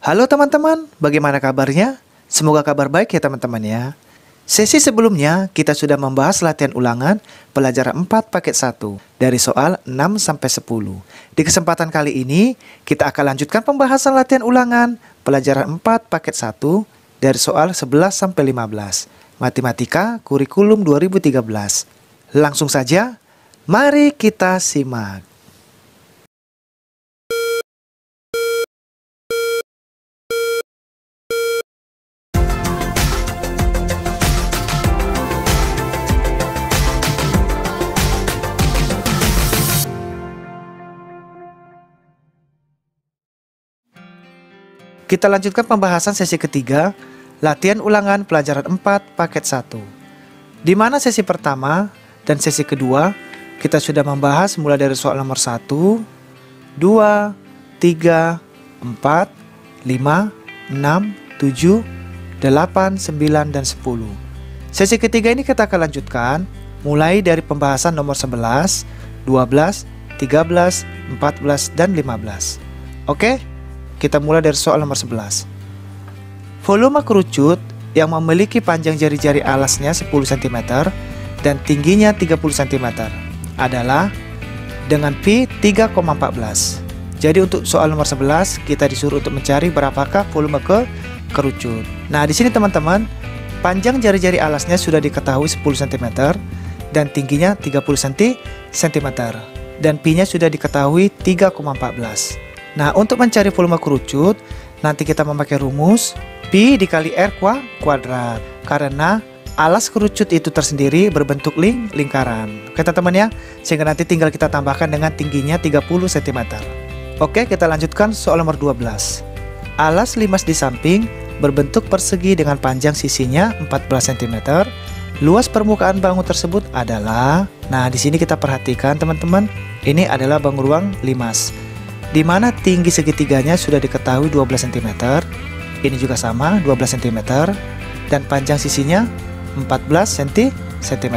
Halo teman-teman, bagaimana kabarnya? Semoga kabar baik ya teman-teman ya. Sesi sebelumnya kita sudah membahas latihan ulangan pelajaran 4 paket 1 dari soal 6 sampai 10. Di kesempatan kali ini kita akan lanjutkan pembahasan latihan ulangan pelajaran 4 paket 1 dari soal 11 sampai 15. Matematika Kurikulum 2013. Langsung saja, mari kita simak. Kita lanjutkan pembahasan sesi ketiga, latihan ulangan pelajaran 4 paket 1. Di mana sesi pertama dan sesi kedua kita sudah membahas mulai dari soal nomor 1, 2, 3, 4, 5, 6, 7, 8, 9, dan 10. Sesi ketiga ini kita akan lanjutkan mulai dari pembahasan nomor 11, 12, 13, 14, dan 15. Oke? Kita mulai dari soal nomor 11. Volume kerucut yang memiliki panjang jari-jari alasnya 10 cm dan tingginya 30 cm adalah dengan pi 3,14. Jadi untuk soal nomor 11 kita disuruh untuk mencari berapakah volume kerucut. Nah, di sini teman-teman, panjang jari-jari alasnya sudah diketahui 10 cm dan tingginya 30 cm dan pi-nya sudah diketahui 3,14. Nah, untuk mencari volume kerucut, nanti kita memakai rumus pi dikali r kuadrat. Karena alas kerucut itu tersendiri berbentuk lingkaran. Oke teman-teman ya, sehingga nanti tinggal kita tambahkan dengan tingginya 30 cm. Oke, kita lanjutkan soal nomor 12. Alas limas di samping berbentuk persegi dengan panjang sisinya 14 cm. Luas permukaan bangun tersebut adalah, nah di sini kita perhatikan teman-teman, ini adalah bangun ruang limas, di mana tinggi segitiganya sudah diketahui 12 cm, ini juga sama 12 cm, dan panjang sisinya 14 cm.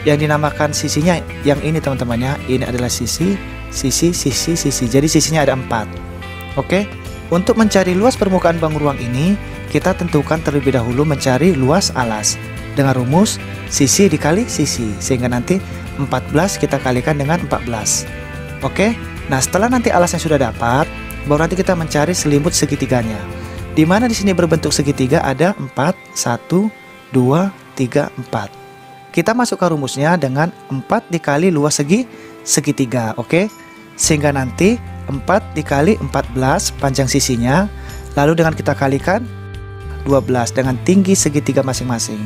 Yang dinamakan sisinya yang ini teman-teman ya, ini adalah sisi. Jadi sisinya ada 4. Oke, untuk mencari luas permukaan bangun ruang ini, kita tentukan terlebih dahulu mencari luas alas dengan rumus sisi dikali sisi, sehingga nanti 14 kita kalikan dengan 14. Oke. Nah, setelah nanti alasnya sudah dapat, baru nanti kita mencari selimut segitiganya. Di mana di sini berbentuk segitiga ada 4, 1, 2, 3, 4. Kita masukkan rumusnya dengan 4 dikali luas segitiga, oke? Sehingga nanti 4 dikali 14 panjang sisinya, lalu dengan kita kalikan 12 dengan tinggi segitiga masing-masing.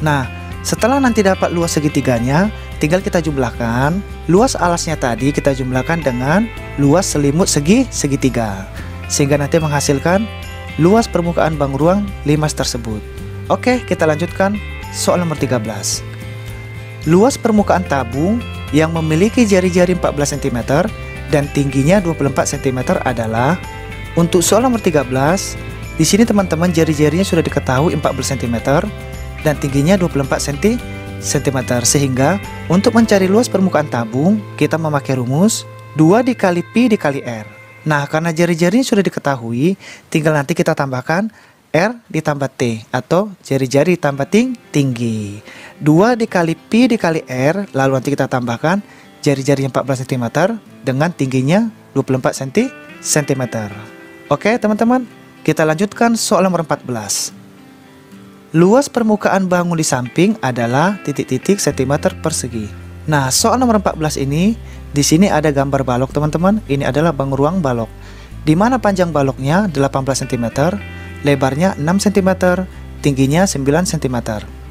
Nah, setelah nanti dapat luas segitiganya, tinggal kita jumlahkan. Luas alasnya tadi kita jumlahkan dengan luas selimut segitiga, sehingga nanti menghasilkan luas permukaan bangun ruang limas tersebut. Oke, kita lanjutkan soal nomor 13. Luas permukaan tabung yang memiliki jari-jari 14 cm dan tingginya 24 cm adalah, untuk soal nomor 13, di sini teman-teman jari-jarinya sudah diketahui 14 cm dan tingginya 24 cm, sehingga untuk mencari luas permukaan tabung kita memakai rumus 2 dikali pi dikali r. Nah, karena jari-jarinya sudah diketahui, tinggal nanti kita tambahkan r ditambah t atau jari-jari tambah tinggi. 2 dikali pi dikali r, lalu nanti kita tambahkan jari-jari 14 cm dengan tingginya 24 cm. Oke teman-teman, kita lanjutkan soal nomor 14. Luas permukaan bangun di samping adalah titik-titik cm persegi. Nah, soal nomor 14 ini, di sini ada gambar balok teman-teman. Ini adalah bangun ruang balok, di mana panjang baloknya 18 cm, lebarnya 6 cm, tingginya 9 cm.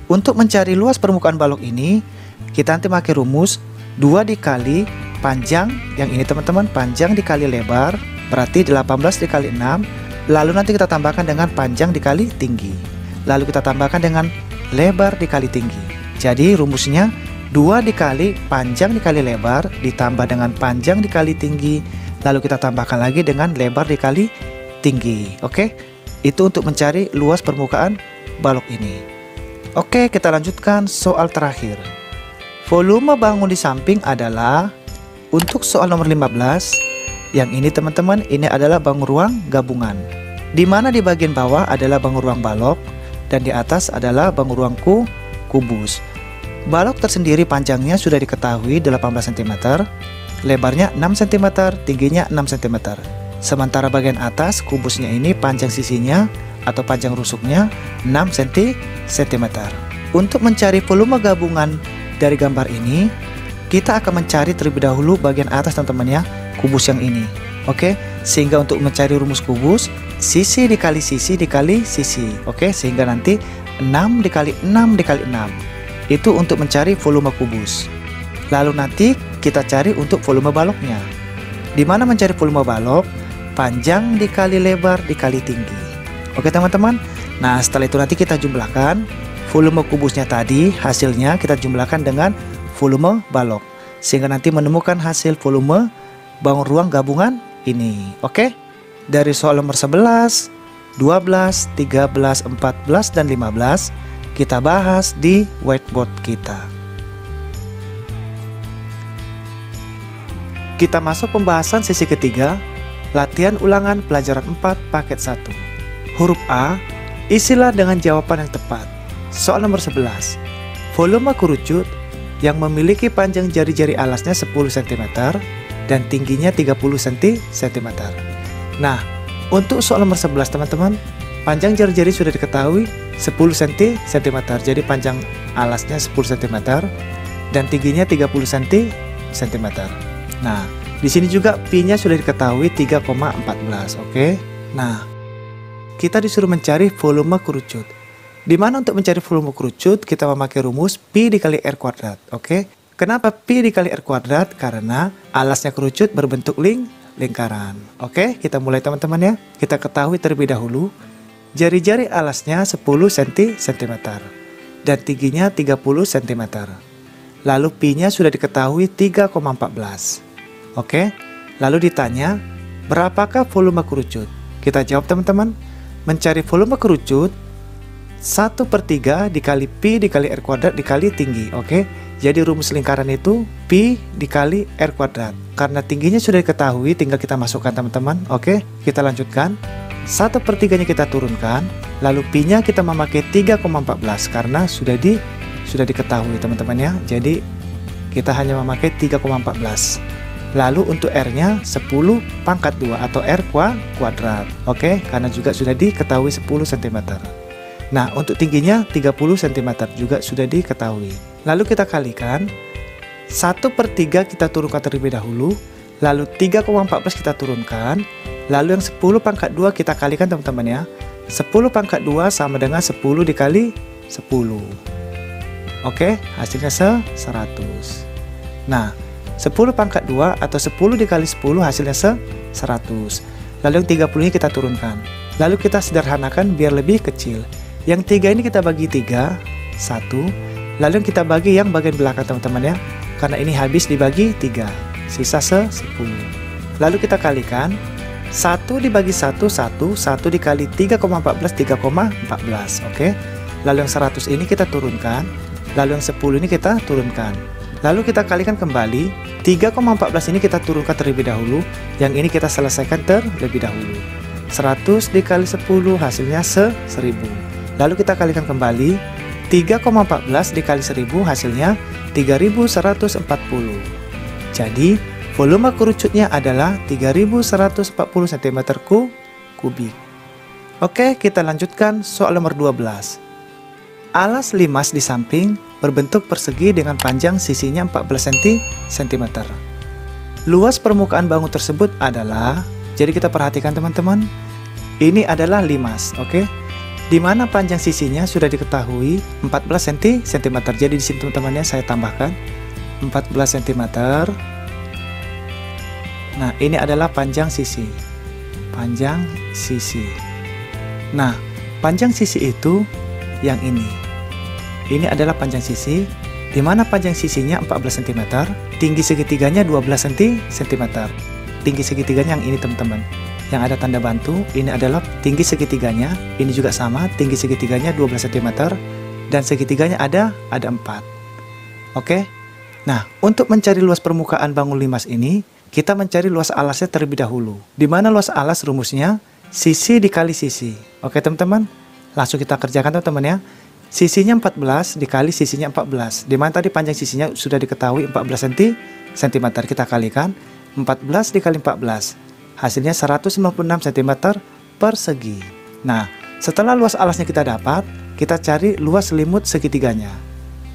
Untuk mencari luas permukaan balok ini, kita nanti pakai rumus 2 dikali panjang, yang ini teman-teman, panjang dikali lebar, berarti 18 dikali 6, lalu nanti kita tambahkan dengan panjang dikali tinggi. Lalu kita tambahkan dengan lebar dikali tinggi. Jadi rumusnya 2 dikali panjang dikali lebar ditambah dengan panjang dikali tinggi, lalu kita tambahkan lagi dengan lebar dikali tinggi. Oke, itu untuk mencari luas permukaan balok ini. Oke, kita lanjutkan soal terakhir. Volume bangun di samping adalah, untuk soal nomor 15, yang ini teman-teman, ini adalah bangun ruang gabungan. di mana di bagian bawah adalah bangun ruang balok dan di atas adalah bangun ruang kubus. Balok tersendiri panjangnya sudah diketahui 18 cm, lebarnya 6 cm, tingginya 6 cm. Sementara bagian atas kubusnya ini panjang sisinya atau panjang rusuknya 6 cm. Untuk mencari volume gabungan dari gambar ini, kita akan mencari terlebih dahulu bagian atas teman-teman ya, kubus yang ini. Oke, sehingga untuk mencari rumus kubus, sisi dikali sisi dikali sisi. Oke, sehingga nanti 6 dikali 6 dikali 6. Itu untuk mencari volume kubus. Lalu nanti kita cari untuk volume baloknya. Di mana mencari volume balok? Panjang dikali lebar dikali tinggi. Oke teman-teman. Nah, setelah itu nanti kita jumlahkan volume kubusnya tadi, hasilnya kita jumlahkan dengan volume balok, sehingga nanti menemukan hasil volume bangun ruang gabungan ini. Oke, dari soal nomor 11, 12, 13, 14, dan 15 kita bahas di whiteboard kita. Kita masuk pembahasan sesi ketiga, latihan ulangan pelajaran 4 paket 1. Huruf A, isilah dengan jawaban yang tepat. Soal nomor 11, volume kerucut yang memiliki panjang jari-jari alasnya 10 cm dan tingginya 30 cm. Nah, untuk soal nomor 11 teman-teman, panjang jari-jari sudah diketahui 10 cm, jadi panjang alasnya 10 cm dan tingginya 30 cm. Nah, di sini juga pi-nya sudah diketahui 3,14. Oke. Nah, kita disuruh mencari volume kerucut. Di mana untuk mencari volume kerucut kita memakai rumus pi dikali r kuadrat. Oke. Kenapa pi dikali r kuadrat? Karena alasnya kerucut berbentuk lingkaran. Oke, kita mulai teman-teman ya. Kita ketahui terlebih dahulu jari-jari alasnya 10 cm dan tingginya 30 cm. Lalu pi-nya sudah diketahui 3,14. Oke. Lalu ditanya, berapakah volume kerucut? Kita jawab teman-teman. Mencari volume kerucut 1/3 dikali pi dikali r kuadrat dikali tinggi. Oke, jadi rumus lingkaran itu pi dikali r kuadrat. Karena tingginya sudah diketahui, tinggal kita masukkan teman-teman. Oke, kita lanjutkan. 1/3-nya kita turunkan, lalu pi-nya kita memakai 3,14 karena sudah diketahui teman-teman ya. Jadi kita hanya memakai 3,14. Lalu untuk r-nya 10 pangkat 2 atau r kuadrat. Oke, karena juga sudah diketahui 10 cm. Nah, untuk tingginya 30 cm juga sudah diketahui. Lalu kita kalikan, 1/3 kita turunkan terlebih dahulu, lalu 3,14 kita turunkan, lalu yang 10 pangkat 2 kita kalikan teman-teman ya. 10 pangkat 2 sama dengan 10 dikali 10. Oke, hasilnya 100. Nah, 10 pangkat 2 atau 10 dikali 10 hasilnya 100. Lalu yang 30-nya kita turunkan. Lalu kita sederhanakan biar lebih kecil. Yang 3 ini kita bagi 3, 1. Lalu yang kita bagi yang bagian belakang teman-teman ya. Karena ini habis dibagi 3, sisa 10. Lalu kita kalikan, 1 dibagi 1, 1 dikali 3,14, 3,14. Oke. Lalu yang 100 ini kita turunkan. Lalu yang 10 ini kita turunkan. Lalu kita kalikan kembali, 3,14 ini kita turunkan terlebih dahulu, yang ini kita selesaikan terlebih dahulu. 100 dikali 10 hasilnya 1000. Lalu kita kalikan kembali, 3,14 dikali 1000 hasilnya 3140. Jadi volume kerucutnya adalah 3140 cm3. Oke, kita lanjutkan soal nomor 12. Alas limas di samping berbentuk persegi dengan panjang sisinya 14 cm. Luas permukaan bangun tersebut adalah, jadi kita perhatikan teman-teman, ini adalah limas, oke? Di mana panjang sisinya sudah diketahui 14 cm. Jadi di sini teman-teman ya saya tambahkan 14 cm. Nah, ini adalah panjang sisi. Panjang sisi. Nah, panjang sisi itu yang ini. Ini adalah panjang sisi, di mana panjang sisinya 14 cm, tinggi segitiganya 12 cm. Tinggi segitiganya yang ini teman-teman. Yang ada tanda bantu, ini adalah tinggi segitiganya, ini juga sama, tinggi segitiganya 12 cm dan segitiganya ada 4. Oke. Nah, untuk mencari luas permukaan bangun limas ini, kita mencari luas alasnya terlebih dahulu. Di mana luas alas rumusnya sisi dikali sisi. Oke teman-teman, langsung kita kerjakan teman-teman ya. Sisinya 14 dikali sisinya 14. Dimana tadi panjang sisinya sudah diketahui 14 cm. Kita kalikan 14 dikali 14. Hasilnya 196 cm persegi. Nah, setelah luas alasnya kita dapat, kita cari luas selimut segitiganya.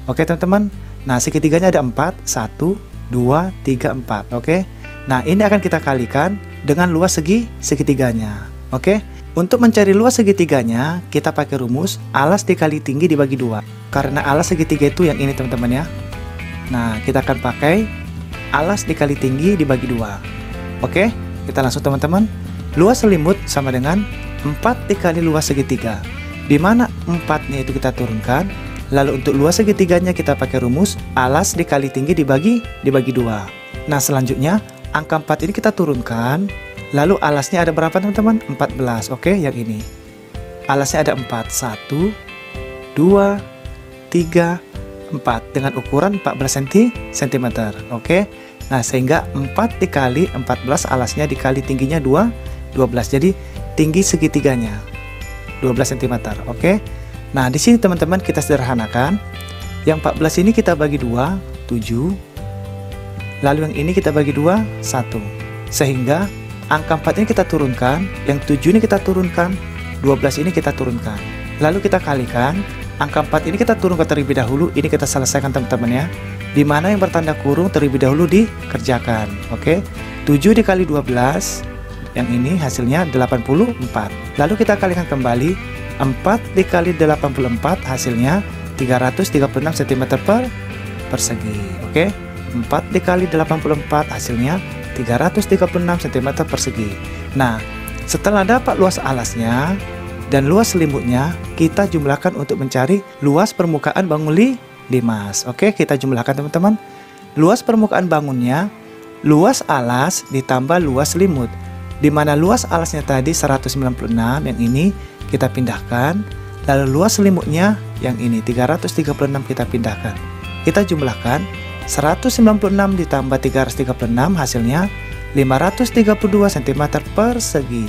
Oke teman-teman. Nah, segitiganya ada 4, 1, 2, 3, 4. Oke. Nah, ini akan kita kalikan dengan luas segitiganya. Oke. Untuk mencari luas segitiganya, kita pakai rumus alas dikali tinggi dibagi 2. Karena alas segitiga itu yang ini teman-teman ya. Nah, kita akan pakai alas dikali tinggi dibagi 2. Oke, kita langsung teman-teman. Luas selimut sama dengan 4 dikali luas segitiga. Dimana 4-nya itu kita turunkan. Lalu untuk luas segitiganya kita pakai rumus alas dikali tinggi dibagi 2. Nah, selanjutnya angka 4 ini kita turunkan. Lalu alasnya ada berapa teman-teman? 14. Oke, yang ini. Alasnya ada 4. 1, 2, 3, 4. Dengan ukuran 14 cm. Oke. Nah, sehingga 4 dikali 14 alasnya dikali tingginya 12. Jadi tinggi segitiganya 12 cm. Oke. Nah, di sini teman-teman kita sederhanakan. Yang 14 ini kita bagi 2, 7. Lalu yang ini kita bagi 2, 1. Sehingga angka 4 ini kita turunkan, yang 7 ini kita turunkan, 12 ini kita turunkan. Lalu kita kalikan, angka 4 ini kita turunkan terlebih dahulu, ini kita selesaikan teman-teman ya. Dimana yang bertanda kurung terlebih dahulu dikerjakan. Oke, 7 dikali 12, yang ini hasilnya 84. Lalu kita kalikan kembali, 4 dikali 84 hasilnya 336 cm persegi. Oke, 4 dikali 84 hasilnya 336 cm persegi. Nah, setelah dapat luas alasnya dan luas selimutnya, kita jumlahkan untuk mencari luas permukaan bangun limas. Oke, kita jumlahkan teman-teman. Luas permukaan bangunnya, luas alas ditambah luas selimut. Dimana luas alasnya tadi 196, yang ini kita pindahkan. Lalu luas selimutnya yang ini 336 kita pindahkan. Kita jumlahkan 196 ditambah 336 hasilnya 532 cm persegi.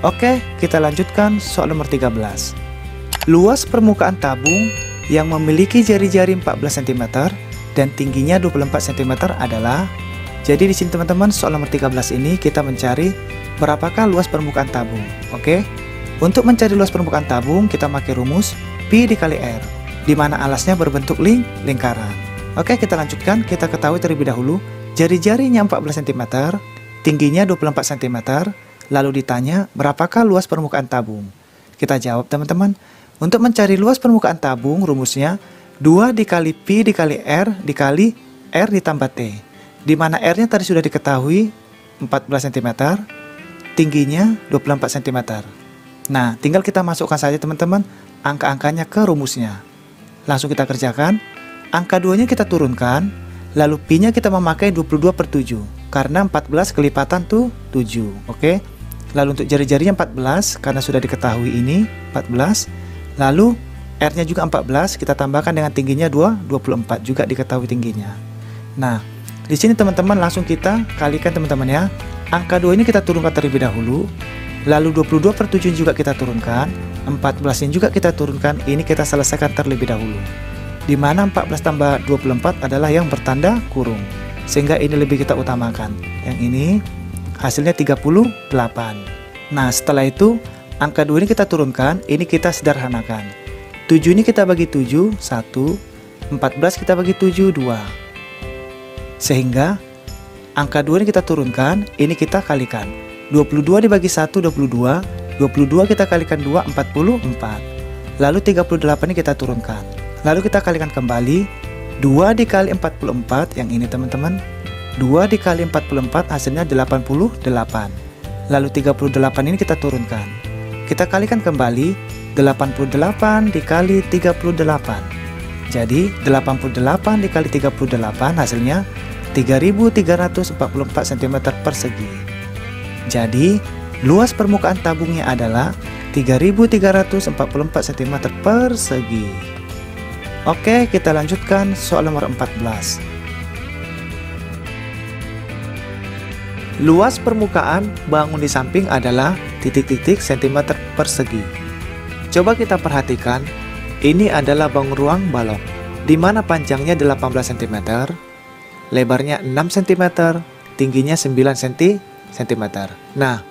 Oke, kita lanjutkan soal nomor 13. Luas permukaan tabung yang memiliki jari-jari 14 cm dan tingginya 24 cm adalah. Jadi di sini teman-teman, soal nomor 13 ini kita mencari berapakah luas permukaan tabung. Oke. Untuk mencari luas permukaan tabung, kita pakai rumus Pi dikali R, di mana alasnya berbentuk lingkaran. Oke, kita lanjutkan. Kita ketahui terlebih dahulu jari-jarinya 14 cm, tingginya 24 cm. Lalu ditanya berapakah luas permukaan tabung. Kita jawab teman-teman. Untuk mencari luas permukaan tabung, rumusnya 2 dikali Pi dikali R dikali R ditambah T. Di mana R-nya tadi sudah diketahui 14 cm, tingginya 24 cm. Nah, tinggal kita masukkan saja teman-teman angka-angkanya ke rumusnya. Langsung kita kerjakan. Angka 2-nya kita turunkan, lalu Pi-nya kita memakai 22/7, karena 14 kelipatan tuh 7, oke? Lalu untuk jari-jarinya 14, karena sudah diketahui ini 14, lalu R-nya juga 14, kita tambahkan dengan tingginya 24, juga diketahui tingginya. Nah, di sini teman-teman langsung kita kalikan teman-teman ya. Angka 2 ini kita turunkan terlebih dahulu, lalu 22/7 juga kita turunkan, 14-nya juga kita turunkan, ini kita selesaikan terlebih dahulu. Di mana 14 tambah 24 adalah yang bertanda kurung, sehingga ini lebih kita utamakan. Yang ini hasilnya 38. Nah, setelah itu angka 2 ini kita turunkan, ini kita sederhanakan. 7 ini kita bagi 7, 1. 14 kita bagi 7, 2. Sehingga angka 2 ini kita turunkan, ini kita kalikan. 22 dibagi 1, 22. 22 kita kalikan 2, 44. Lalu 38 ini kita turunkan. Lalu kita kalikan kembali, 2 dikali 44, yang ini teman-teman. 2 dikali 44 hasilnya 88. Lalu 38 ini kita turunkan. Kita kalikan kembali, 88 dikali 38. Jadi 88 dikali 38 hasilnya 3344 cm persegi. Jadi luas permukaan tabungnya adalah 3344 cm persegi. Oke, kita lanjutkan soal nomor 14. Luas permukaan bangun di samping adalah titik-titik sentimeter persegi. Coba kita perhatikan, ini adalah bangun ruang balok, di mana panjangnya 18 cm, lebarnya 6 cm, tingginya 9 cm. Nah,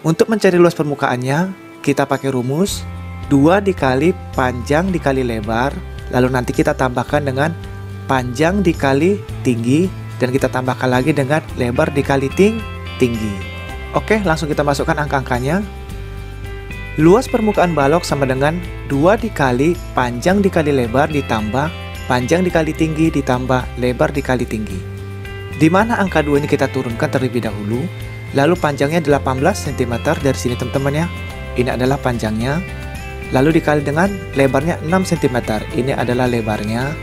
untuk mencari luas permukaannya, kita pakai rumus 2 dikali panjang dikali lebar, lalu nanti kita tambahkan dengan panjang dikali tinggi, dan kita tambahkan lagi dengan lebar dikali tinggi. Oke, langsung kita masukkan angka-angkanya. Luas permukaan balok sama dengan 2 dikali panjang dikali lebar ditambah panjang dikali tinggi ditambah lebar dikali tinggi. Di mana angka 2 ini kita turunkan terlebih dahulu. Lalu panjangnya 18 cm dari sini teman-teman ya. Ini adalah panjangnya. Lalu dikali dengan lebarnya 6 cm. Ini adalah lebarnya.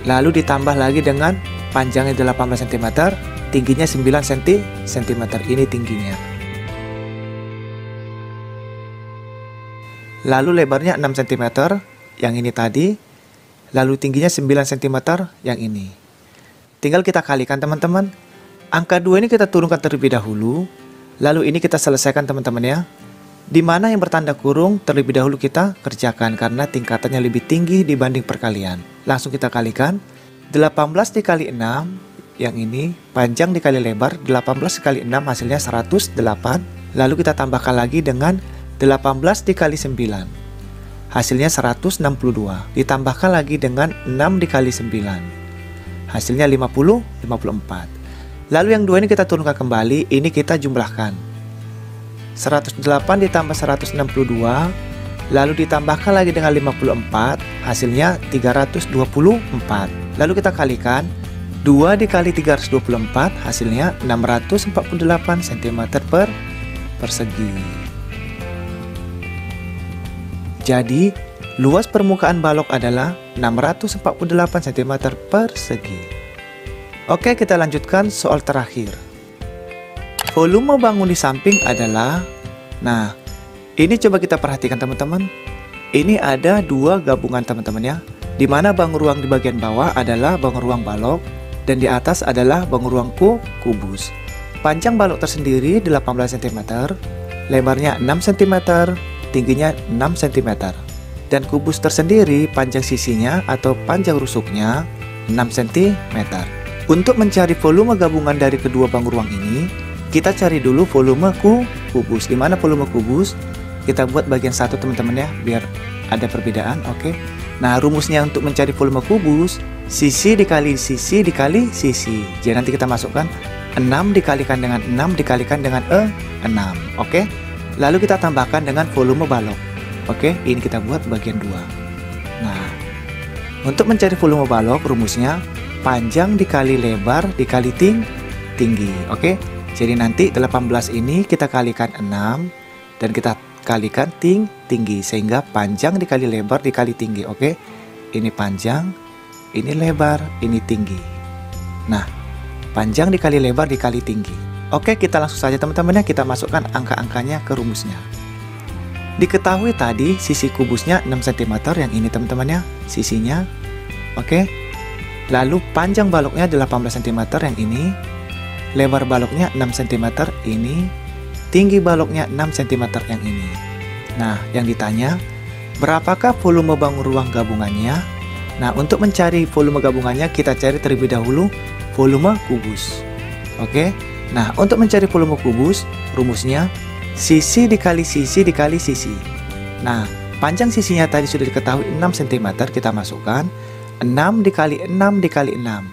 Lalu ditambah lagi dengan panjangnya 18 cm, tingginya 9 cm. Ini tingginya. Lalu lebarnya 6 cm, yang ini tadi. Lalu tingginya 9 cm, yang ini. Tinggal kita kalikan teman-teman. Angka 2 ini kita turunkan terlebih dahulu. Lalu ini kita selesaikan teman-teman ya. Di mana yang bertanda kurung terlebih dahulu kita kerjakan karena tingkatannya lebih tinggi dibanding perkalian. Langsung kita kalikan. 18 dikali 6, yang ini panjang dikali lebar, 18 dikali 6 hasilnya 108. Lalu kita tambahkan lagi dengan 18 dikali 9, hasilnya 162. Ditambahkan lagi dengan 6 dikali 9, hasilnya 54. Lalu yang 2 ini kita turunkan kembali, ini kita jumlahkan. 108 ditambah 162, lalu ditambahkan lagi dengan 54, hasilnya 324. Lalu kita kalikan, 2 dikali 324, hasilnya 648 cm persegi. Jadi, luas permukaan balok adalah 648 cm persegi. Oke, kita lanjutkan soal terakhir. Volume bangun di samping adalah, nah, ini coba kita perhatikan teman-teman. Ini ada 2 gabungan teman-teman ya. Di mana bangun ruang di bagian bawah adalah bangun ruang balok dan di atas adalah bangun ruang kubus. Panjang balok tersendiri 18 cm, lebarnya 6 cm, tingginya 6 cm. Dan kubus tersendiri panjang sisinya atau panjang rusuknya 6 cm. Untuk mencari volume gabungan dari kedua bangun ruang ini, kita cari dulu volume kubus. Di mana volume kubus? Kita buat bagian satu teman-teman ya, biar ada perbedaan. Oke. Nah, rumusnya untuk mencari volume kubus, sisi dikali sisi dikali sisi. Jadi nanti kita masukkan 6 dikalikan dengan 6 dikalikan dengan 6. Oke. Lalu kita tambahkan dengan volume balok. Oke, ini kita buat bagian 2. Nah, untuk mencari volume balok, rumusnya panjang dikali lebar dikali tinggi. Oke, jadi nanti 18 ini kita kalikan 6 dan kita kalikan tinggi, sehingga panjang dikali lebar dikali tinggi. Oke, ini panjang, ini lebar, ini tinggi. Nah, panjang dikali lebar dikali tinggi. Oke, kita langsung saja teman-teman ya, kita masukkan angka-angkanya ke rumusnya. Diketahui tadi sisi kubusnya 6 cm, yang ini teman-teman ya, sisinya. Oke. Lalu panjang baloknya 18 cm, yang ini. Lebar baloknya 6 cm, ini. Tinggi baloknya 6 cm, yang ini. Nah, yang ditanya, berapakah volume bangun ruang gabungannya? Nah, untuk mencari volume gabungannya, kita cari terlebih dahulu volume kubus. Oke. Nah, untuk mencari volume kubus, rumusnya sisi dikali sisi dikali sisi. Nah, panjang sisinya tadi sudah diketahui 6 cm, kita masukkan 6 dikali 6 dikali 6.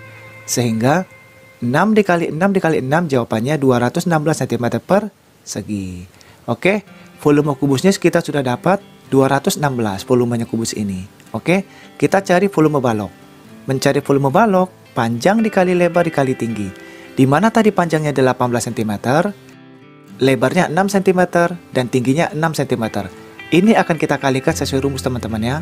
Sehingga 6 dikali 6 dikali 6 jawabannya 216 cm persegi. Oke, volume kubusnya kita sudah dapat 216 volumenya kubus ini. Oke, kita cari volume balok. Mencari volume balok, panjang dikali lebar dikali tinggi. Di mana tadi panjangnya 18 cm, lebarnya 6 cm, dan tingginya 6 cm. Ini akan kita kalikan sesuai rumus teman-teman ya.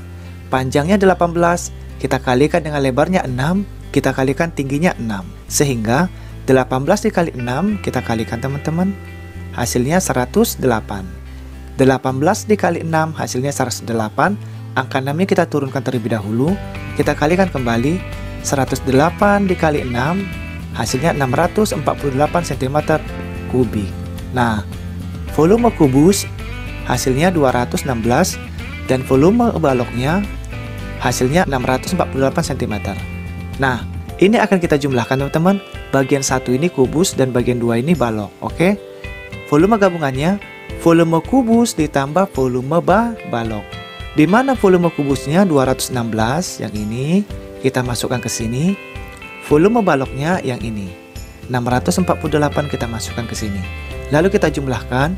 Panjangnya 18, kita kalikan dengan lebarnya 6, kita kalikan tingginya 6. Sehingga 18 dikali 6, kita kalikan teman-teman, hasilnya 108. 18 dikali 6, hasilnya 108. Angka 6-nya kita turunkan terlebih dahulu, kita kalikan kembali, 108 dikali 6, hasilnya 648 cm kubik. Nah, volume kubus hasilnya 216 dan volume baloknya hasilnya 648 cm. Nah, ini akan kita jumlahkan teman-teman. Bagian satu ini kubus dan bagian dua ini balok. Oke. Volume gabungannya volume kubus ditambah volume balok. Di mana volume kubusnya 216 yang ini kita masukkan ke sini. Volume baloknya yang ini 648 kita masukkan ke sini. Lalu kita jumlahkan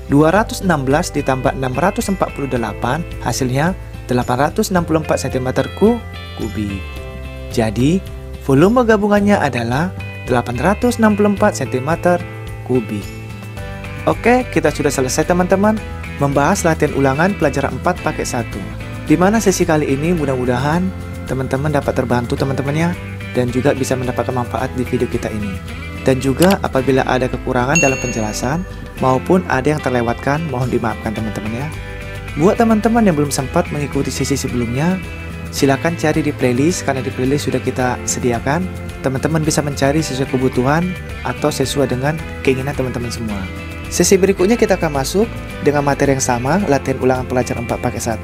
216 ditambah 648 hasilnya 864 cm kubik. Jadi volume gabungannya adalah 864 cm kubik. Oke, kita sudah selesai teman-teman membahas latihan ulangan pelajaran 4 pakai 1. Di mana sesi kali ini mudah-mudahan teman-teman dapat terbantu teman-temannya dan juga bisa mendapatkan manfaat di video kita ini. Dan juga apabila ada kekurangan dalam penjelasan maupun ada yang terlewatkan, mohon dimaafkan teman-teman ya. Buat teman-teman yang belum sempat mengikuti sesi sebelumnya, silakan cari di playlist karena di playlist sudah kita sediakan. Teman-teman bisa mencari sesuai kebutuhan atau sesuai dengan keinginan teman-teman semua. Sesi berikutnya kita akan masuk dengan materi yang sama, latihan ulangan pelajaran 4 pakai 1,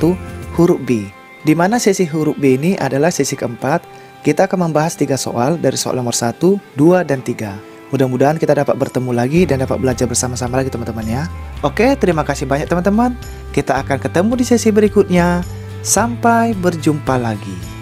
huruf B. Di mana sesi huruf B ini adalah sesi keempat, kita akan membahas 3 soal dari soal nomor 1, 2, dan 3. Mudah-mudahan kita dapat bertemu lagi dan dapat belajar bersama-sama lagi teman-teman ya. Oke, terima kasih banyak teman-teman. Kita akan ketemu di sesi berikutnya. Sampai berjumpa lagi.